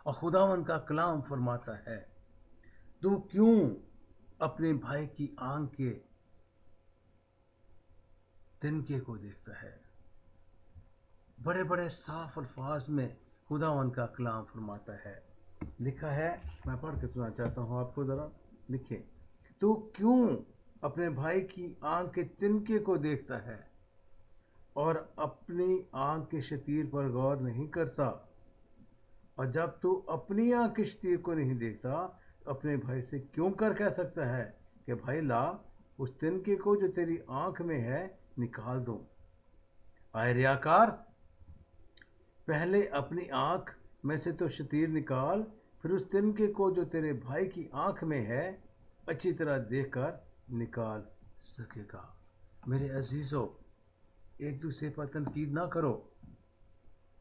اور خداوند کا کلام فرماتا ہے تو کیوں اپنے بھائی کی آنکھ کے تنکے کو دیکھتا ہے. بڑے بڑے صاف الفاظ میں خداوند کا کلام فرماتا ہے. لکھا ہے, میں پڑھ کے سنا چاہتا ہوں آپ کو, ذرا لکھیں. تو کیوں اپنے بھائی کی آنکھ کے تنکے کو دیکھتا ہے اور اپنی آنکھ کے شتیر پر غور نہیں کرتا؟ اور جب تو اپنی آنکھ کے شتیر کو نہیں دیکھتا تو اپنے بھائی سے کیوں کر کہہ سکتا ہے کہ بھائی لا اس تنکے کو جو تیری آنکھ میں ہے نکال دوں؟ اے ریاکار, پہلے اپنی آنکھ میں سے تو شتیر نکال, پھر اس تنکے کو جو تیرے بھائی کی آنکھ میں ہے اچھی طرح دیکھ کر نکال سکے گا. میرے عزیزو, ایک دوسرے پر تنقید نہ کرو,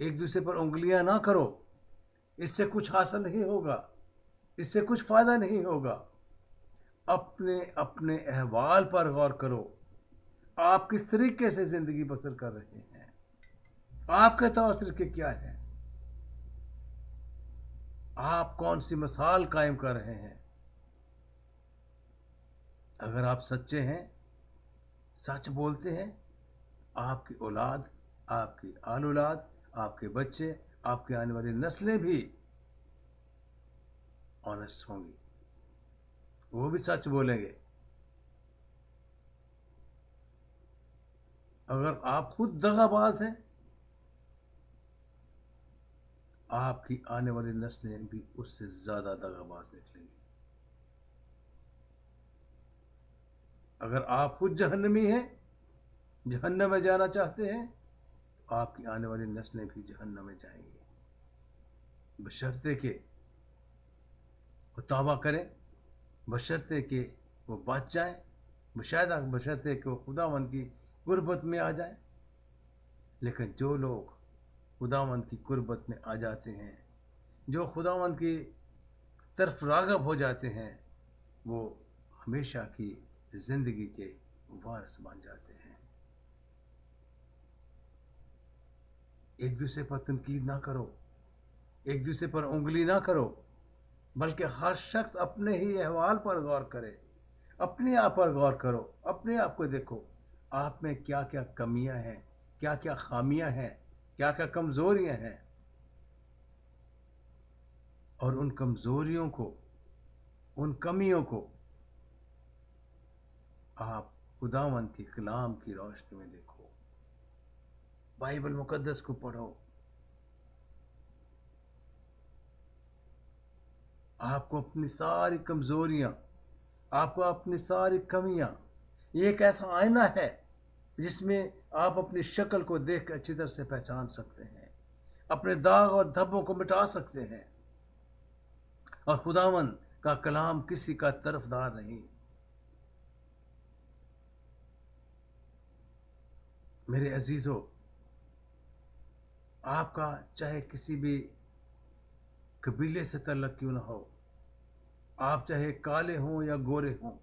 ایک دوسرے پر انگلیاں نہ کرو. اس سے کچھ حاصل نہیں ہوگا, اس سے کچھ فائدہ نہیں ہوگا. اپنے اپنے احوال پر غور کرو. آپ کس طریقے سے زندگی بسر کر رہے ہیں؟ آپ کے طور طریقے کیا ہیں؟ آپ کون سی مثال قائم کر رہے ہیں؟ اگر آپ سچے ہیں, سچ بولتے ہیں, آپ کی اولاد, آپ کی آل اولاد, آپ کے بچے, آپ کی آنے والی نسلیں بھی آنےسٹ ہوں گی, وہ بھی سچ بولیں گے. اگر آپ خود دغا باز ہیں, آپ کی آنے والی نسلیں بھی اس سے زیادہ دغا باز نکلیں گی. اگر آپ خود جہنمی ہیں, جہنم میں جانا چاہتے ہیں, تو آپ کی آنے والی نسلیں بھی جہنم میں جائیں گی, بشرطے کہ وہ توبہ کریں, بشرطے کہ وہ بچ جائیں, بشرطے کہ وہ خداوند کی قربت میں آ جائیں. لیکن جو لوگ خداوند کی قربت میں آ جاتے ہیں, جو خداوند کی طرف راغب ہو جاتے ہیں, وہ ہمیشہ کی زندگی کے وارث بن جاتے ہیں. ایک دوسرے پر تنقید نہ کرو, ایک دوسرے پر انگلی نہ کرو, بلکہ ہر شخص اپنے ہی احوال پر غور کرے. اپنے آپ پر غور کرو, اپنے آپ کو دیکھو, آپ میں کیا کیا کمیاں ہیں, کیا کیا خامیاں ہیں, کیا کیا کمزوریاں ہیں. اور ان کمزوریوں کو, ان کمیوں کو آپ خداوند کے کلام کی روشنی میں دیکھو, بائبل مقدس کو پڑھو. آپ کو اپنی ساری کمزوریاں, آپ کو اپنی ساری کمیاں, یہ ایک ایسا آئینہ ہے جس میں آپ اپنی شکل کو دیکھ کے اچھی طرح سے پہچان سکتے ہیں, اپنے داغ اور دھبوں کو مٹا سکتے ہیں. اور خداوند کا کلام کسی کا طرفدار نہیں. میرے عزیزو, آپ کا چاہے کسی بھی قبیلے سے تعلق کیوں نہ ہو, آپ چاہے کالے ہوں یا گورے ہوں,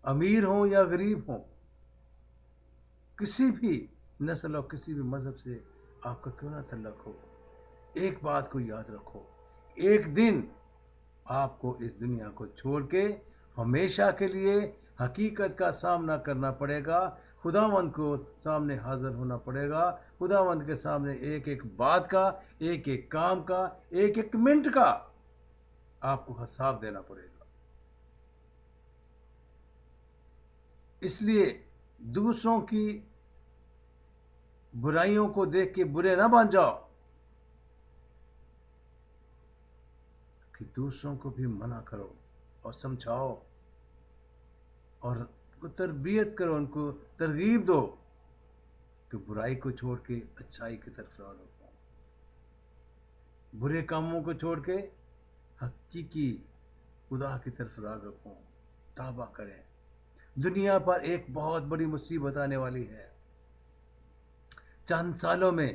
امیر ہوں یا غریب ہوں, کسی بھی نسل اور کسی بھی مذہب سے آپ کا کیوں نہ تعلق ہو, ایک بات کو یاد رکھو, ایک دن آپ کو اس دنیا کو چھوڑ کے ہمیشہ کے لیے حقیقت کا سامنا کرنا پڑے گا. خداوند کو سامنے حاضر ہونا پڑے گا. خداوند کے سامنے ایک ایک بات کا, ایک ایک کام کا, ایک ایک منٹ کا آپ کو حساب دینا پڑے گا. اس لیے دوسروں کی برائیوں کو دیکھ کے برے نہ بن جاؤ, کہ دوسروں کو بھی منع کرو اور سمجھاؤ اور تربیت کرو, ان کو ترغیب دو کہ برائی کو چھوڑ کے اچھائی کی طرف راغب ہوں, برے کاموں کو چھوڑ کے حقیقی خدا کی طرف راغب ہوں, توبہ کریں. دنیا پر ایک بہت بڑی مصیبت آنے والی ہے. چند سالوں میں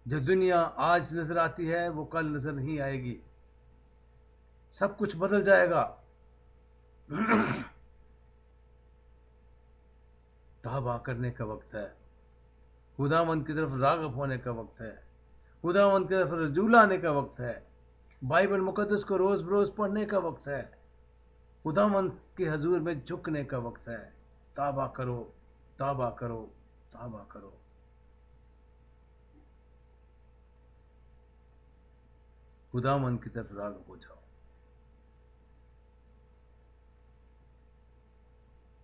جو دنیا آج نظر آتی ہے وہ کل نظر نہیں آئے گی, سب کچھ بدل جائے گا. توبہ کرنے کا وقت ہے. खुदावंद की तरफ राग़ब होने का वक्त है, खुदावंद की तरफ रजू लाने का वक्त है, बाइबल मुकद्दस को रोज़ बरोज़ पढ़ने का वक्त है, खुदावंद के हजूर में झुकने का वक्त है। तौबा करो, तौबा करो, तौबा करो। खुदावंद की तरफ राग़ब हो जाओ।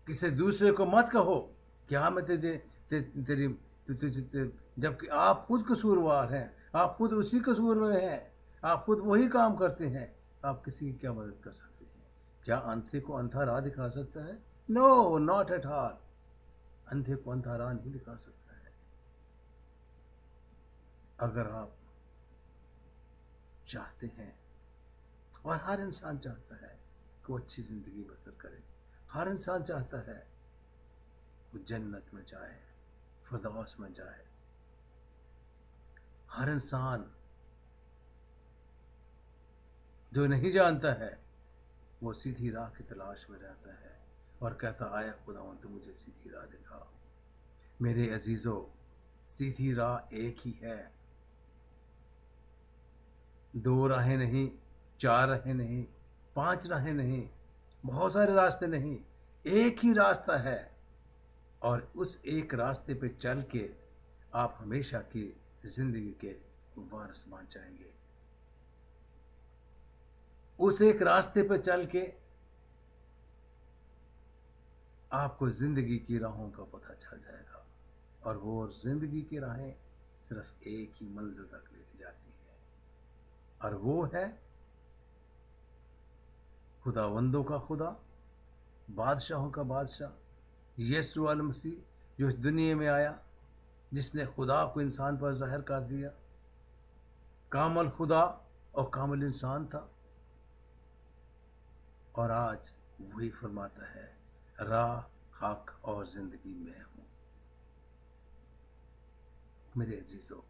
किसी दूसरे को मत कहो कि हाँ मैं तेरी जबकि आप खुद कसूरवार हैं, आप खुद उसी कसूर में हैं, आप खुद वही काम करते हैं। आप किसी की क्या मदद कर सकते हैं? क्या अंधे को अंधा राह दिखा सकता है? No, not at all. अंधे को अंधा राह नहीं दिखा सकता है। अगर आप चाहते हैं, और हर इंसान चाहता है कि वो अच्छी जिंदगी बसर करे, हर इंसान चाहता है वो जन्नत में जाए, फिरदौस में जाए। हर इंसान जो नहीं जानता है वो सीधी राह की तलाश में रहता है और कहता, आया खुदावंद तो मुझे सीधी राह दिखा। मेरे अजीजों, सीधी राह एक ही है, दो राहें नहीं, चार राहें नहीं, पांच राहें नहीं, बहुत सारे रास्ते नहीं, एक ही रास्ता है। और उस एक रास्ते पे चल के आप हमेशा की जिंदगी के वारिस बन जाएंगे। उस एक रास्ते पे चल के आपको जिंदगी की राहों का पता चल जाएगा, और वो जिंदगी की राहें सिर्फ एक ही मंजिल तक लेके जाती है, और वो है खुदावंदों का खुदा, बादशाहों का बादशाह यीशु अल मसीह, जो इस दुनिया में आया, जिसने खुदा को इंसान पर ज़ाहिर कर दिया, कामल खुदा और कामल इंसान था। और आज वही फरमाता है, राह, हक और ज़िंदगी मैं हूँ। मेरे अजीज़ों,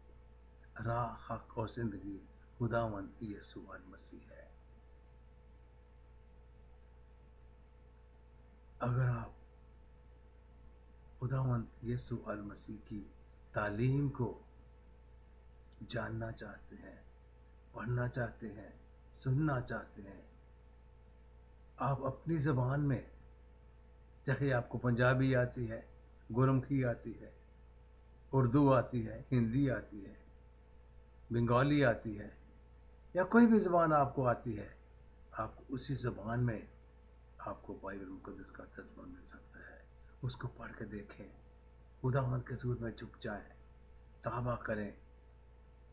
राह, हक और ज़िंदगी खुदावंद यीशु अल मसीह है। अगर आप खुदावंद यीशु अल मसीह की तालीम को जानना चाहते हैं, पढ़ना चाहते हैं, सुनना चाहते हैं, आप अपनी ज़बान में, चाहे आपको पंजाबी आती है, गुरमुखी आती है, उर्दू आती है, हिंदी आती है, बंगाली आती है, या कोई भी ज़बान आपको आती है, आपको उसी ज़बान में आपको बाइबल मुकद्दस का तर्जुमा मिल सकता है। उसको पढ़ के देखें, खुदावंद के हज़ूर में झुक जाएं, तौबा करें,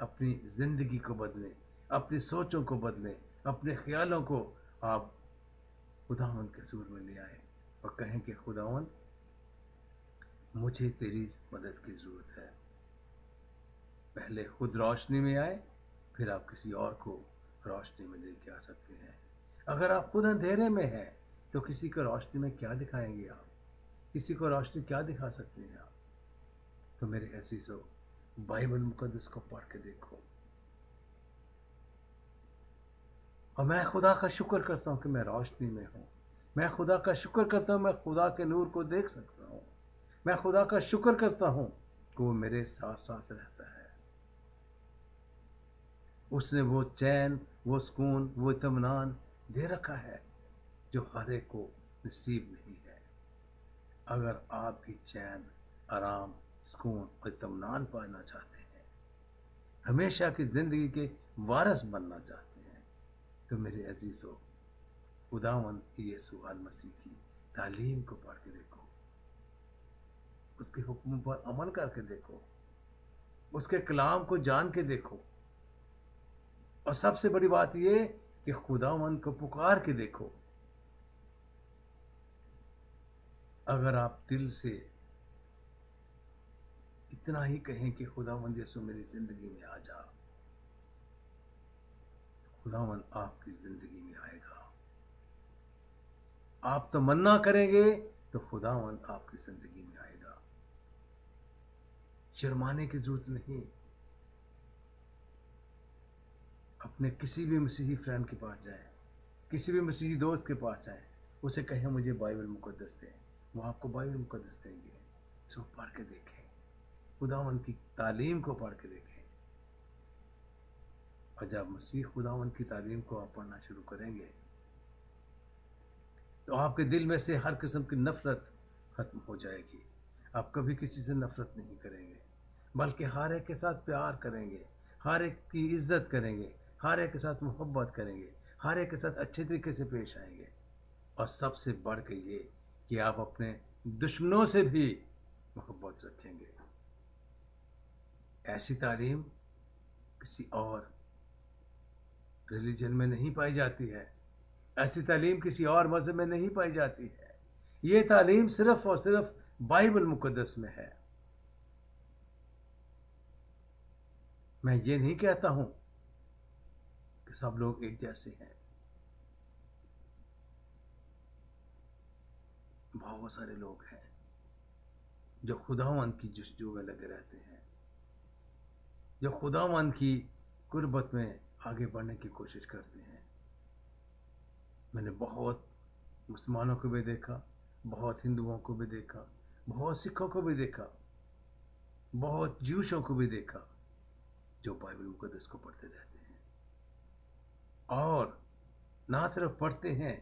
अपनी ज़िंदगी को बदलें, अपनी सोचों को बदलें, अपने ख्यालों को आप खुदावंद के हज़ूर में ले आएं और कहें कि खुदावंद, मुझे तेरी मदद की ज़रूरत है। पहले खुद रोशनी में आए, फिर आप किसी और को रोशनी में लेके आ सकते हैं। अगर आप खुद अंधेरे में हैं तो किसी को रोशनी में क्या दिखाएंगे आप? किसी को रोशनी क्या दिखा सकते हैं आप? तो मेरे अज़ीज़ों, बाइबल मुकद्दस को पढ़ के देखो। और मैं खुदा का शुक्र करता हूँ कि मैं रोशनी में हूँ। मैं खुदा का शुक्र करता हूँ, मैं खुदा के नूर को देख सकता हूँ। मैं खुदा का शुक्र करता हूँ कि वो मेरे साथ साथ रहता है। उसने वो चैन, वो सुकून, वो इत्मीनान दे रखा है जो हर एक को नसीब नहीं है। अगर आप भी चैन, आराम, सुकून और इत्मीनान पाना चाहते हैं, हमेशा की ज़िंदगी के वारिस बनना चाहते हैं, तो मेरे अजीज़ों, खुदावंद यीशु अल मसीह की तालीम को पढ़ के देखो, उसके हुक्म पर अमल करके देखो, उसके कलाम को जान के देखो, और सबसे बड़ी बात ये कि खुदावंद को पुकार के देखो। अगर आप दिल से इतना ही कहें कि खुदावंद यीशु मेरी ज़िंदगी में आ जा, खुदावंद आपकी ज़िंदगी में आएगा। आप तमन्ना करेंगे तो खुदावंद आपकी ज़िंदगी में आएगा। शर्माने की जरूरत नहीं। अपने किसी भी मसीही फ्रेंड के पास जाएं, किसी भी मसीही दोस्त के पास जाएं, उसे कहें मुझे बाइबल मुकद्दस दें, वो आपको बाइबल मुकद्दस देंगे। इसको पढ़ के देखें, खुदावंद की तालीम को पढ़ के देखें। और जब मसीह खुदावंद की तालीम को आप पढ़ना शुरू करेंगे तो आपके दिल में से हर किस्म की नफरत खत्म हो जाएगी। आप कभी किसी से नफरत नहीं करेंगे, बल्कि हर एक के साथ प्यार करेंगे, हर एक की इज्जत करेंगे, हर एक के साथ मोहब्बत करेंगे, हर एक के साथ अच्छे तरीके से पेश आएंगे। और सबसे बढ़ के ये कि आप अपने दुश्मनों से भी मोहब्बत रखेंगे। ऐसी तालीम किसी और रिलीजन में नहीं पाई जाती है, ऐसी तालीम किसी और मज़हब में नहीं पाई जाती है। ये तालीम सिर्फ और सिर्फ बाइबल मुकद्दस में है। मैं ये नहीं कहता हूं कि सब लोग एक जैसे हैं। बहुत सारे लोग हैं जो खुदावंद की जस्तजू में लगे रहते हैं, जो खुदावंद की कुर्बत में आगे बढ़ने की कोशिश करते हैं। मैंने बहुत मुसलमानों को भी देखा, बहुत हिंदुओं को भी देखा, बहुत सिखों को भी देखा, बहुत ज्यूशों को भी देखा जो बाइबल मुकद्दस को पढ़ते रहते हैं। और ना सिर्फ पढ़ते हैं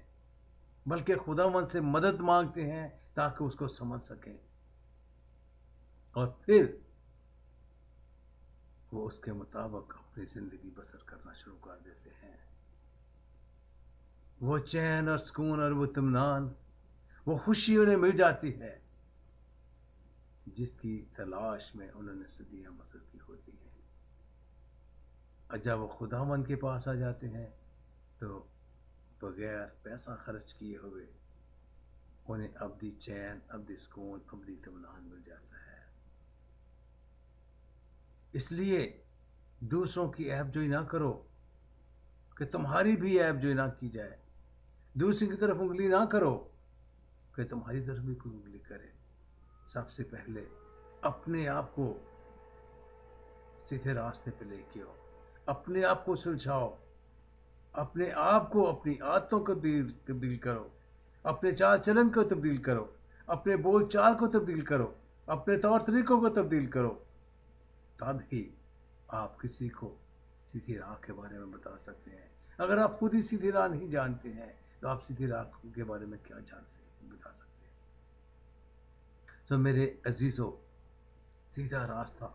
बल्कि खुदावंद से मदद मांगते हैं ताकि उसको समझ सकें, और फिर वो उसके मुताबिक अपनी ज़िंदगी बसर करना शुरू कर देते हैं। वो चैन और सुकून और वो इत्मीनान, वो खुशी उन्हें मिल जाती है जिसकी तलाश में उन्होंने सदियां बसर की होती हैं। और जब वो खुदावंद के पास आ जाते हैं तो बगैर पैसा खर्च किए हुए उन्हें अब्दी चैन, अब्दी सुकून, अब्दी इत्मीनान मिल जाता है। इसलिए दूसरों की ऐबजोई ना करो कि तुम्हारी भी ऐबजोई ना की जाए। दूसरे की तरफ उंगली ना करो कि तुम्हारी तरफ भी कोई उंगली करे। सबसे पहले अपने आप को सीधे रास्ते पे लेके आओ, अपने आप को सुलझाओ, अपने आप को अपनी आदतों को तब्दील करो, अपने चाल चलन को तब्दील करो, अपने बोल चाल को तब्दील करो, अपने तौर तरीकों को तब्दील करो। तब ही आप किसी को सीधी राह के बारे में बता सकते हैं। अगर आप खुद ही सीधी राह नहीं जानते हैं तो आप सीधी राह के बारे में क्या जानते हैं, बता सकते हैं। तो मेरे अजीज़ों, सीधा रास्ता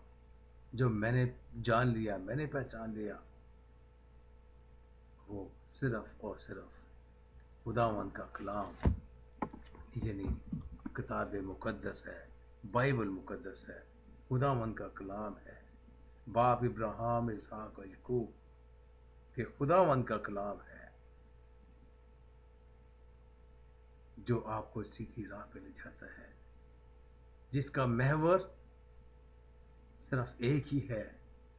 जो मैंने जान लिया, मैंने पहचान लिया, वो सिर्फ और सिर्फ खुदावंद का कलाम यानी किताब मुकद्दस है, बाइबल मुकद्दस है, खुदावंद का कलाम है। बाप इब्राहिम, इसहाक और याकूब के खुदावंद का कलाम है जो आपको सीधी राह पे ले जाता है, जिसका महवर सिर्फ एक ही है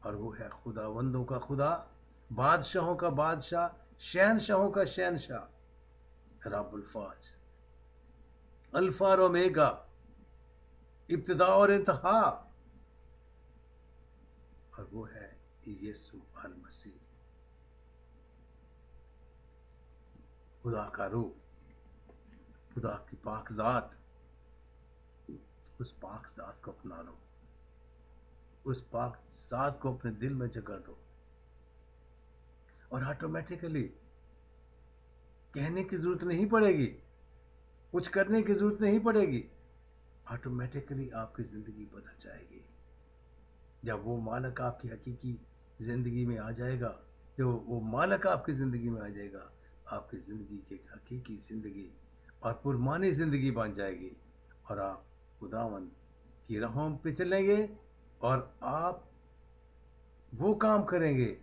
और वो है खुदावंदों का खुदा, बादशाहों का बादशाह, शहनशाहों का शहनशाह, रब्बुल फाज, अल्फा और ओमेगा, इब्तिदा और इंतहा, और वो है यीशु अल मसीह, खुदा का रूह, खुदा की पाक ज़ात। उस पाक ज़ात को अपना लो, उस पाक ज़ात को अपने दिल में जगह दो, और ऑटोमेटिकली कहने की ज़रूरत नहीं पड़ेगी, कुछ करने की ज़रूरत नहीं पड़ेगी, ऑटोमेटिकली आपकी ज़िंदगी बदल जाएगी। जब वो मालिक आपकी हकीकी ज़िंदगी में आ जाएगा, जो वो मालिक आपकी ज़िंदगी में आ जाएगा, आपकी ज़िंदगी की हकीकी ज़िंदगी और पुरमानी ज़िंदगी बन जाएगी, और आप खुदावंद की राहों पे चलेंगे और आप वो काम करेंगे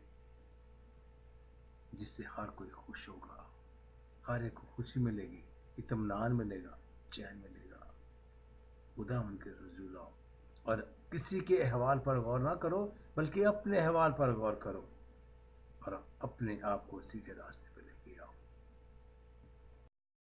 जिससे हर कोई खुश होगा, हर एक को खुशी मिलेगी, इत्मीनान मिलेगा, चैन मिलेगा। खुदावंद के रसूल आओ और किसी के अहवाल पर गौर ना करो, बल्कि अपने अहवाल पर गौर करो और अपने आप को सीधे रास्ते